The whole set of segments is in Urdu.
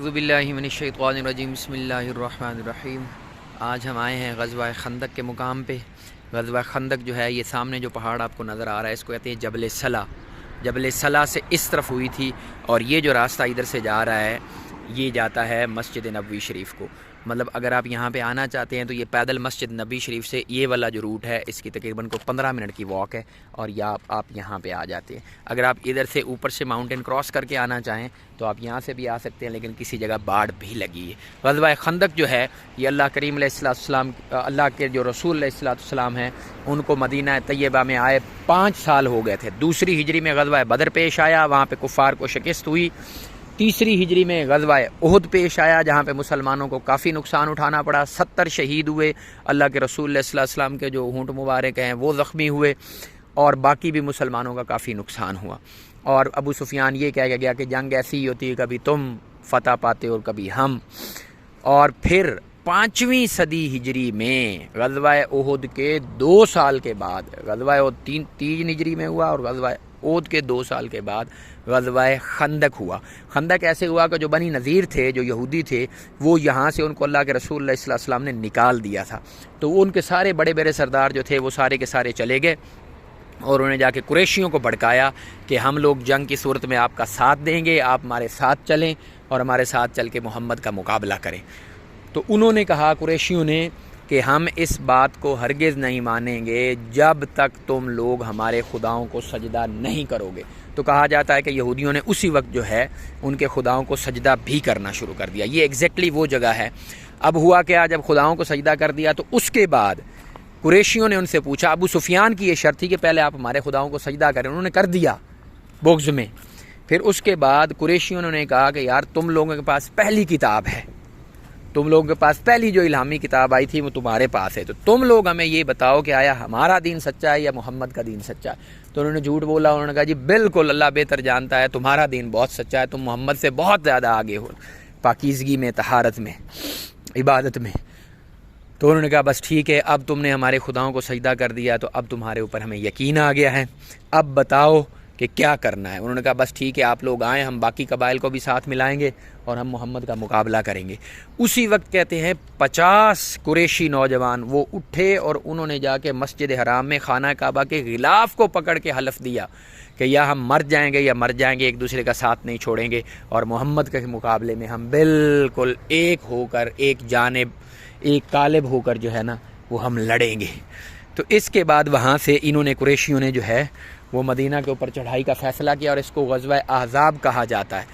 اعوذ باللہ من الشیطان الرجیم بسم اللہ الرحمن الرحیم۔ آج ہم آئے ہیں غزوہ خندق کے مقام پہ۔ غزوہ خندق جو ہے یہ سامنے جو پہاڑ آپ کو نظر آ رہا ہے اس کو کہتے ہیں جبل صلا۔ جبل صلا سے اس طرف ہوئی تھی اور یہ جو راستہ ادھر سے جا رہا ہے یہ جاتا ہے مسجد نبوی شریف کو۔ مطلب اگر آپ یہاں پہ آنا چاہتے ہیں تو یہ پیدل مسجد نبی شریف سے یہ والا جو روٹ ہے اس کی تقریباً کو 15 منٹ کی واک ہے اور یا آپ یہاں پہ آ جاتے ہیں۔ اگر آپ ادھر سے اوپر سے ماؤنٹین کراس کر کے آنا چاہیں تو آپ یہاں سے بھی آ سکتے ہیں، لیکن کسی جگہ باڑ بھی لگی ہے۔ غزوہ خندق جو ہے یہ اللہ کریم علیہ السلام، اللہ کے جو رسول علیہ السلام ہیں ان کو مدینہ طیبہ میں آئے 5 سال ہو گئے تھے۔ 2 ہجری میں غزوہ بدر پیش آیا، وہاں پہ کفار کو شکست ہوئی۔ 3 ہجری میں غزوہ احد پیش آیا جہاں پہ مسلمانوں کو کافی نقصان اٹھانا پڑا، 70 شہید ہوئے، اللہ کے رسول علیہ السلام کے جو ہونٹ مبارک ہیں وہ زخمی ہوئے اور باقی بھی مسلمانوں کا کافی نقصان ہوا۔ اور ابو سفیان یہ کہہ گیا کہ جنگ ایسی ہی ہوتی ہے، کبھی تم فتح پاتے اور کبھی ہم۔ اور پھر 5ویں صدی ہجری میں غزوہ احد کے 2 سال کے بعد، غزوہ احد 3 ہجری میں ہوا اور غزوہ احد کے 2 سال کے بعد غزوہ خندق ہوا۔ خندق ایسے ہوا کہ جو بنی نذیر تھے، جو یہودی تھے، وہ یہاں سے ان کو اللہ کے رسول علیہ السلام نے نکال دیا تھا، تو ان کے سارے بڑے بڑے سردار جو تھے وہ سارے کے سارے چلے گئے اور انہیں جا کے قریشیوں کو بھڑکایا کہ ہم لوگ جنگ کی صورت میں آپ کا ساتھ دیں گے، آپ ہمارے ساتھ چلیں اور ہمارے ساتھ چل کے محمد کا مقابلہ کریں۔ تو انہوں نے کہا قریشیوں نے کہ ہم اس بات کو ہرگز نہیں مانیں گے جب تک تم لوگ ہمارے خداؤں کو سجدہ نہیں کرو گے۔ تو کہا جاتا ہے کہ یہودیوں نے اسی وقت جو ہے ان کے خداؤں کو سجدہ بھی کرنا شروع کر دیا۔ یہ ایگزیکٹلی وہ جگہ ہے۔ اب ہوا کیا، جب خداؤں کو سجدہ کر دیا تو اس کے بعد قریشیوں نے ان سے پوچھا، ابو سفیان کی یہ شرط تھی کہ پہلے آپ ہمارے خداؤں کو سجدہ کریں، انہوں نے کر دیا بغض میں۔ پھر اس کے بعد قریشیوں نے کہا کہ یار تم لوگوں کے پاس پہلی کتاب ہے، تم لوگوں کے پاس پہلی جو الہامی کتاب آئی تھی وہ تمہارے پاس ہے، تو تم لوگ ہمیں یہ بتاؤ کہ آیا ہمارا دین سچا ہے یا محمد کا دین سچا ہے؟ تو انہوں نے جھوٹ بولا، انہوں نے کہا جی بالکل اللہ بہتر جانتا ہے، تمہارا دین بہت سچا ہے، تم محمد سے بہت زیادہ آگے ہو پاکیزگی میں، طہارت میں، عبادت میں۔ تو انہوں نے کہا بس ٹھیک ہے، اب تم نے ہمارے خداؤں کو سجدہ کر دیا تو اب تمہارے اوپر ہمیں یقین آ گیا ہے، اب بتاؤ کہ کیا کرنا ہے۔ انہوں نے کہا بس ٹھیک ہے، آپ لوگ آئیں، ہم باقی قبائل کو بھی ساتھ ملائیں گے اور ہم محمد کا مقابلہ کریں گے۔ اسی وقت کہتے ہیں 50 قریشی نوجوان وہ اٹھے اور انہوں نے جا کے مسجد حرام میں خانہ کعبہ کے غلاف کو پکڑ کے حلف دیا کہ یا ہم مر جائیں گے یا مر جائیں گے، ایک دوسرے کا ساتھ نہیں چھوڑیں گے اور محمد کے مقابلے میں ہم بالکل ایک ہو کر، ایک جانب، ایک غالب ہو کر جو ہے نا وہ ہم لڑیں گے۔ تو اس کے بعد وہاں سے انہوں نے قریشیوں نے جو ہے وہ مدینہ کے اوپر چڑھائی کا فیصلہ کیا اور اس کو غزوہ احزاب کہا جاتا ہے۔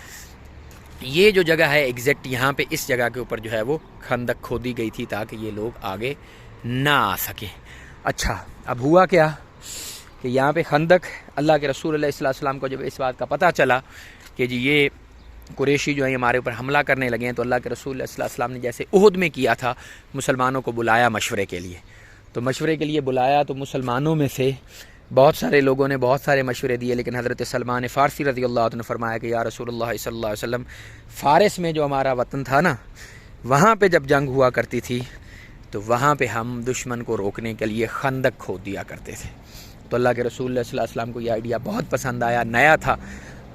یہ جو جگہ ہے ایگزیکٹ یہاں پہ اس جگہ کے اوپر جو ہے وہ خندق کھودی گئی تھی تاکہ یہ لوگ آگے نہ آ سکیں۔ اچھا اب ہوا کیا کہ یہاں پہ خندق، اللہ کے رسول علیہ السلام کو جب اس بات کا پتہ چلا کہ جی یہ قریشی جو ہیں ہمارے اوپر حملہ کرنے لگے ہیں، تو اللہ کے رسول علیہ السلام نے جیسے احد میں کیا تھا مسلمانوں کو بلایا مشورے کے لیے۔ تو مشورے کے لیے بلایا تو مسلمانوں میں سے بہت سارے لوگوں نے بہت سارے مشورے دیے، لیکن حضرت سلمان فارسی رضی اللہ عنہ نے فرمایا کہ یا رسول اللہ صلی اللہ علیہ وسلم، فارس میں جو ہمارا وطن تھا نا، وہاں پہ جب جنگ ہوا کرتی تھی تو وہاں پہ ہم دشمن کو روکنے کے لیے خندق کھود دیا کرتے تھے۔ تو اللہ کے رسول اللہ صلی اللہ علیہ وسلم کو یہ آئیڈیا بہت پسند آیا، نیا تھا،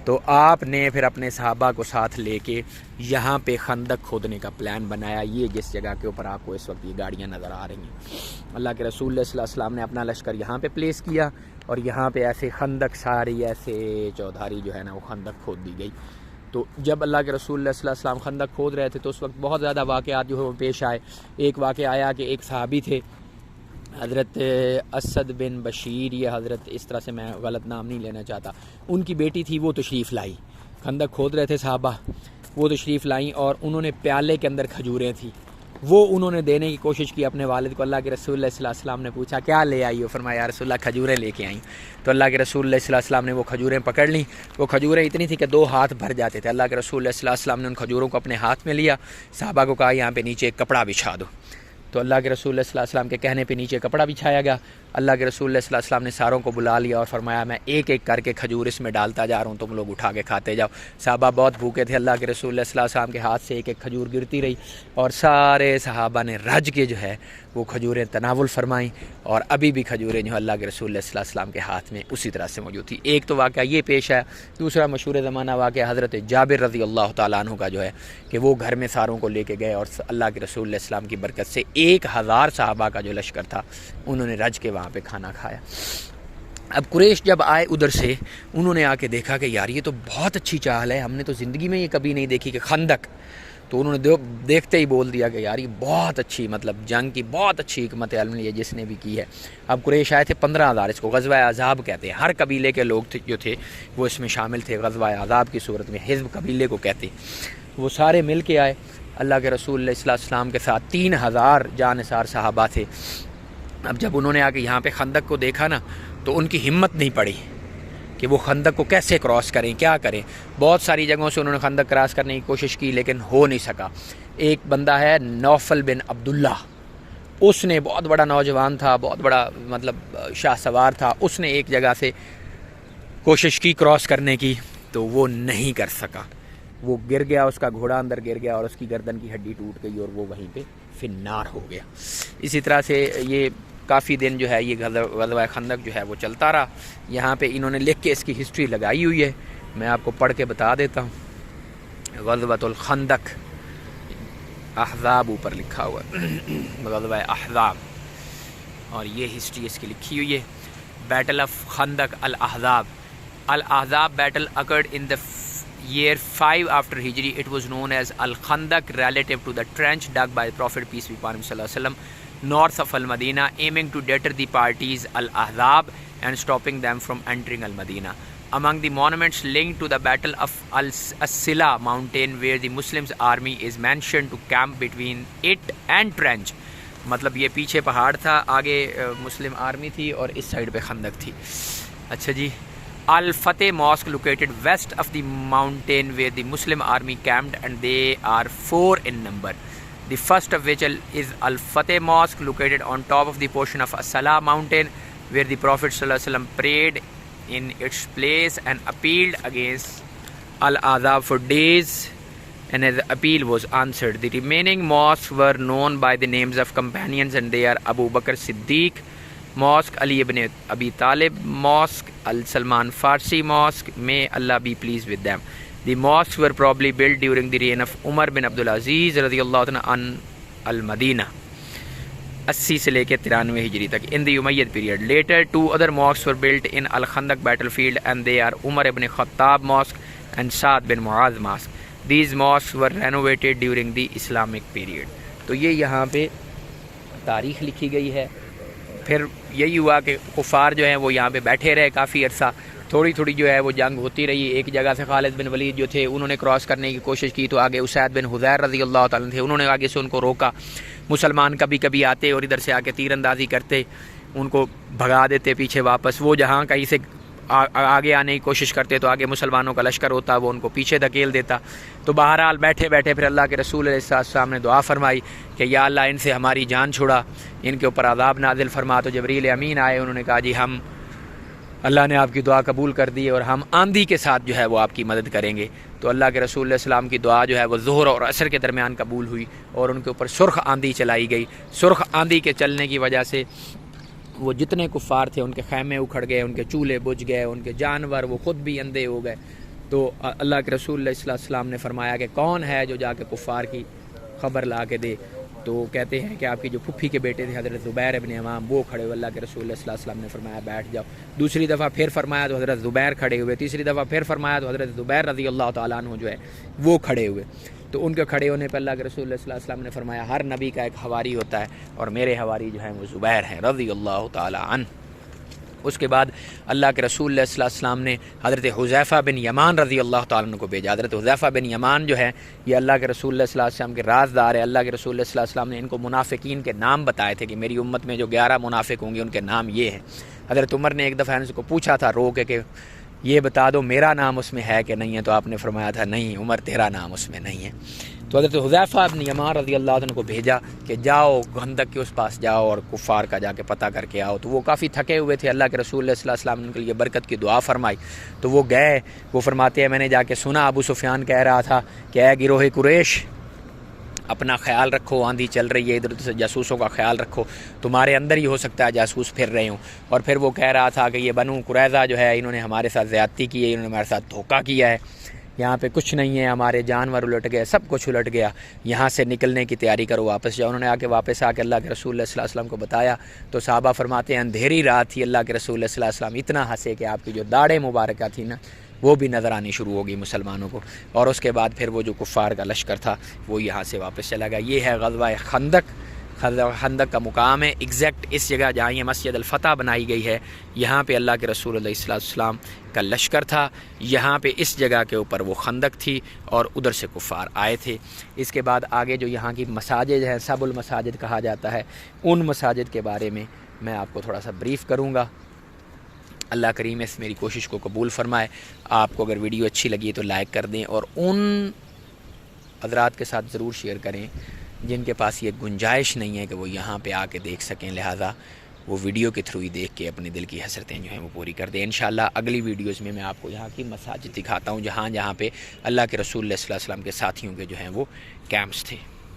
تو آپ نے پھر اپنے صحابہ کو ساتھ لے کے یہاں پہ خندق کھودنے کا پلان بنایا۔ یہ جس جگہ کے اوپر آپ کو اس وقت یہ گاڑیاں نظر آ رہی ہیں، اللہ کے رسول صلی اللہ علیہ وسلم نے اپنا لشکر یہاں پہ پلیس کیا اور یہاں پہ ایسے خندق ساری ایسے چودھاری جو ہے نا وہ خندق کھود دی گئی۔ تو جب اللہ کے رسول صلی اللہ علیہ وسلم خندق کھود رہے تھے تو اس وقت بہت زیادہ واقعات جو ہے وہ پیش آئے۔ ایک واقعہ آیا کہ ایک صحابی تھے حضرت اسد بن بشیر، یہ حضرت اس طرح سے میں غلط نام نہیں لینا چاہتا، ان کی بیٹی تھی، وہ تشریف لائی، خندق کھود رہے تھے صحابہ، وہ تشریف لائیں اور انہوں نے پیالے کے اندر کھجوریں تھیں، وہ انہوں نے دینے کی کوشش کی اپنے والد کو۔ اللہ کے رسول اللہ صلی اللہ علیہ وسلم نے پوچھا کیا لے آئی ہو؟ فرمایا یا رسول اللہ کھجوریں لے کے آئیں۔ تو اللہ کے رسول اللہ صلی اللہ علیہ وسلم نے وہ کھجوریں پکڑ لیں، وہ کھجوریں اتنی تھیں کہ 2 ہاتھ بھر جاتے تھے۔ اللہ کے رسول اللہ صلی اللہ علیہ وسلم نے ان کھجوروں کو اپنے ہاتھ میں لیا، صحابہ کو کہا یہاں پہ نیچے ایک کپڑا بچھا دو۔ تو اللہ کے رسول اللہ صلی اللہ علیہ وسلم کے کہنے پہ نیچے کپڑا بچھایا گیا اللہ کے رسول صلی اللہ علیہ وسلم نے ساروں کو بلا لیا اور فرمایا میں ایک ایک کر کے کھجور اس میں ڈالتا جا رہا ہوں، تم لوگ اٹھا کے کھاتے جاؤ۔ صحابہ بہت بھوکے تھے، اللہ کے رسول صلی اللہ علیہ وسلم کے ہاتھ سے ایک ایک کھجور گرتی رہی اور سارے صحابہ نے رج کے جو ہے وہ کھجوریں تناول فرمائیں، اور ابھی بھی کھجوریں جو اللہ کے رسول صلی اللہ علیہ وسلم کے ہاتھ میں اسی طرح سے موجود تھی۔ ایک تو واقعہ یہ پیش ہے، دوسرا مشہور زمانہ واقعہ حضرت جابر رضی اللہ تعالیٰ عنہ کا جو ہے کہ وہ گھر میں ساروں کو لے کے گئے اور اللہ کے رسول علیہ السلام کی برکت سے 1000 صحابہ کا جو لشکر تھا انہوں نے رج کے وہاں پہ کھانا کھایا۔ اب قریش جب آئے ادھر سے، انہوں نے آ کے دیکھا کہ یار یہ تو بہت اچھی چال ہے، ہم نے تو زندگی میں یہ کبھی نہیں دیکھی کہ خندق، تو انہوں نے دیکھتے ہی بول دیا کہ یار یہ بہت اچھی، مطلب جنگ کی بہت اچھی حکمت عملی ہے جس نے بھی کی ہے۔ اب قریش آئے تھے 15000، اس کو غزوہ احزاب کہتے ہیں، ہر قبیلے کے لوگ جو تھے وہ اس میں شامل تھے، غزوہ احزاب کی صورت میں حزب قبیلے کو کہتے ہیں۔ وہ سارے مل کے آئے اللہ کے رسول صلی اللہ علیہ وسلم کے ساتھ، 3000 جانثار صحابہ تھے۔ اب جب انہوں نے آ کے یہاں پہ خندق کو دیکھا نا تو ان کی ہمت نہیں پڑی کہ وہ خندق کو کیسے کراس کریں، کیا کریں۔ بہت ساری جگہوں سے انہوں نے خندق کراس کرنے کی کوشش کی لیکن ہو نہیں سکا۔ ایک بندہ ہے نوفل بن عبداللہ، اس نے، بہت بڑا نوجوان تھا، بہت بڑا مطلب شاہ سوار تھا، اس نے ایک جگہ سے کوشش کی کراس کرنے کی تو وہ نہیں کر سکا، وہ گر گیا، اس کا گھوڑا اندر گر گیا اور اس کی گردن کی ہڈی ٹوٹ گئی اور وہ وہیں پہ فنار ہو گیا۔ اسی طرح سے یہ کافی دن جو ہے یہ غزوہ خندق جو ہے وہ چلتا رہا۔ یہاں پہ انہوں نے لکھ کے اس کی ہسٹری لگائی ہوئی ہے، میں آپ کو پڑھ کے بتا دیتا ہوں۔ غزوۃ الخندق احزاب اوپر لکھا ہوا ہے، غزوہ احزاب، اور یہ ہسٹری اس کی لکھی ہوئی ہے۔ بیٹل آف خندق الاحزاب battle occurred in the year 5 after Hijri. It was known as Al-Khandaq relative to the trench dug by the Prophet peace be upon him sallallahu alaihi wasallam north of Al-Madinah, aiming to deter the parties Al-Ahzab and stopping them from entering Al-Madinah. Among the monuments linked to the battle of As-Sila mountain where the Muslims army is mentioned to camp between it and trench. مطلب یہ پیچھے پہاڑ تھا، آگے مسلم آرمی تھی اور اس سائڈ پہ خندق تھی۔ اچھا جی، Al-Fateh Mosque located west of the mountain where the Muslim army camped, and they are 4 in number. The first of which is Al-Fateh Mosque located on top of the portion of As-Salah mountain where the Prophet ﷺ prayed in its place and appealed against Al-Ahzab for days, and his appeal was answered. The remaining mosques were known by the names of companions, and they are Abu Bakr Siddiq Mosque, Ali ibn Abi Talib Mosque, Al-Salman Farsi Mosque, may Allah be pleased with them. The mosques were probably built during the reign of Umar bin Abdul Aziz radiyallahu anhu an Al-Madinah 80 سے لے کے 93 ہجری تک in the Umayyad period. Later 2 other mosques were built in Al-Khandaq battlefield, and they are Umar ibn Khattab Mosque and Saad bin Muaz Mosque. These mosques were renovated during the Islamic period. تو یہ یہاں پہ تاریخ لکھی گئی ہے۔ پھر یہی ہوا کہ کفار جو ہیں وہ یہاں پہ بیٹھے رہے کافی عرصہ، تھوڑی تھوڑی جو ہے وہ جنگ ہوتی رہی۔ ایک جگہ سے خالد بن ولید جو تھے انہوں نے کراس کرنے کی کوشش کی تو آگے اسید بن حذیر رضی اللہ تعالیٰ تھے، انہوں نے آگے سے ان کو روکا۔ مسلمان کبھی کبھی آتے اور ادھر سے آ کے تیر اندازی کرتے، ان کو بھگا دیتے پیچھے واپس۔ وہ جہاں کہیں سے آگے آنے کی کوشش کرتے تو آگے مسلمانوں کا لشکر ہوتا، وہ ان کو پیچھے دھکیل دیتا۔ تو بہرحال بیٹھے بیٹھے پھر اللہ کے رسول علیہ السلام نے دعا فرمائی کہ یا اللہ ان سے ہماری جان چھڑا، ان کے اوپر عذاب نازل فرما۔ تو جبریل امین آئے، انہوں نے کہا جی ہم، اللہ نے آپ کی دعا قبول کر دی اور ہم آندھی کے ساتھ جو ہے وہ آپ کی مدد کریں گے۔ تو اللہ کے رسول علیہ السلام کی دعا جو ہے وہ ظہر اور عصر کے درمیان قبول ہوئی اور ان کے اوپر سرخ آندھی چلائی گئی۔ سرخ آندھی کے چلنے کی وجہ سے وہ جتنے کفار تھے ان کے خیمے اکھڑ گئے، ان کے چولہے بجھ گئے، ان کے جانور، وہ خود بھی اندھے ہو گئے۔ تو اللہ کے رسول علیہ السلام نے فرمایا کہ کون ہے جو جا کے کفار کی خبر لا کے دے؟ تو کہتے ہیں کہ آپ کی جو پھپھی کے بیٹے تھے حضرت زبیر ابن عوام، وہ کھڑے ہوئے۔ اللہ کے رسول علیہ السلام نے فرمایا بیٹھ جاؤ۔ دوسری دفعہ پھر فرمایا تو حضرت زبیر کھڑے ہوئے۔ تیسری دفعہ پھر فرمایا تو حضرت زبیر رضی اللہ تعالیٰ عنہ جو ہے وہ کھڑے ہوئے۔ تو ان کے کھڑے ہونے پہ اللہ کے رسول علیہ السلام نے فرمایا ہر نبی کا ایک حواری ہوتا ہے اور میرے حواری جو ہیں وہ زبیر ہیں رضی اللہ تعالیٰ عنہ۔ اس کے بعد اللہ کے رسول علیہ السلام نے حضرت حذیفہ بن یمان رضی اللہ تعالیٰ عنہ کو بھیجا۔ حضرت حذیفہ بن یمان جو ہے یہ اللہ کے رسول علیہ السلام کے رازدار ہے۔ اللہ کے رسول علیہ السلام نے ان کو منافقین کے نام بتائے تھے کہ میری امت میں جو 11 منافق ہوں گے ان کے نام یہ ہیں۔ حضرت عمر نے ایک دفعہ ان کو پوچھا تھا رو کے کہ یہ بتا دو میرا نام اس میں ہے کہ نہیں ہے، تو آپ نے فرمایا تھا نہیں عمر تیرا نام اس میں نہیں ہے۔ تو حضرت حذیفہ بن یمان رضی اللہ عنہ کو بھیجا کہ جاؤ خندق کے اس پاس جاؤ اور کفار کا جا کے پتہ کر کے آؤ. تو وہ کافی تھکے ہوئے تھے. اللہ کے رسول صلی اللہ علیہ وسلم نے ان کے لیے برکت کی دعا فرمائی. تو وہ گئے. وہ فرماتے ہیں میں نے جا کے سنا ابو سفیان کہہ رہا تھا کہ اے گروہ قریش اپنا خیال رکھو, آندھی چل رہی ہے, ادھر ادھر سے جاسوسوں کا خیال رکھو, تمہارے اندر ہی ہو سکتا ہے جاسوس پھر رہے ہوں. اور پھر وہ کہہ رہا تھا کہ یہ بنو قریظہ جو ہے انہوں نے ہمارے ساتھ زیادتی کی ہے, انہوں نے ہمارے ساتھ دھوکہ کیا ہے, یہاں پہ کچھ نہیں ہے, ہمارے جانور الٹ گئے, سب کچھ الٹ گیا, یہاں سے نکلنے کی تیاری کرو, واپس جاؤ. انہوں نے واپس آ کے اللہ کے رسول صلی اللہ علیہ وسلم کو بتایا. تو صحابہ فرماتے ہیں اندھیری رات تھی, اللہ کے رسول صلی اللہ علیہ وسلم اتنا ہنسے کہ آپ کی جو داڑھیں مبارکہ تھی نا وہ بھی نظر آنی شروع ہوگی مسلمانوں کو. اور اس کے بعد پھر وہ جو کفار کا لشکر تھا وہ یہاں سے واپس چلا گیا. یہ ہے غزوہ خندق. خندق کا مقام ہے ایگزیکٹ اس جگہ جہاں یہ مسجد الفتح بنائی گئی ہے. یہاں پہ اللہ کے رسول علیہ السلام کا لشکر تھا, یہاں پہ اس جگہ کے اوپر وہ خندق تھی اور ادھر سے کفار آئے تھے. اس کے بعد آگے جو یہاں کی مساجد ہیں, سب المساجد کہا جاتا ہے, ان مساجد کے بارے میں میں آپ کو تھوڑا سا بریف کروں گا. اللہ کریم اس میری کوشش کو قبول فرمائے. آپ کو اگر ویڈیو اچھی لگی تو لائک کر دیں اور ان حضرات کے ساتھ ضرور شیئر کریں جن کے پاس یہ گنجائش نہیں ہے کہ وہ یہاں پہ آ کے دیکھ سکیں, لہٰذا وہ ویڈیو کے تھرو ہی دیکھ کے اپنے دل کی حسرتیں جو ہیں وہ پوری کر دیں. انشاءاللہ اگلی ویڈیوز میں آپ کو یہاں کی مساجد دکھاتا ہوں جہاں پہ اللہ کے رسول صلی اللہ علیہ وسلم کے ساتھیوں کے جو ہیں وہ کیمپس تھے.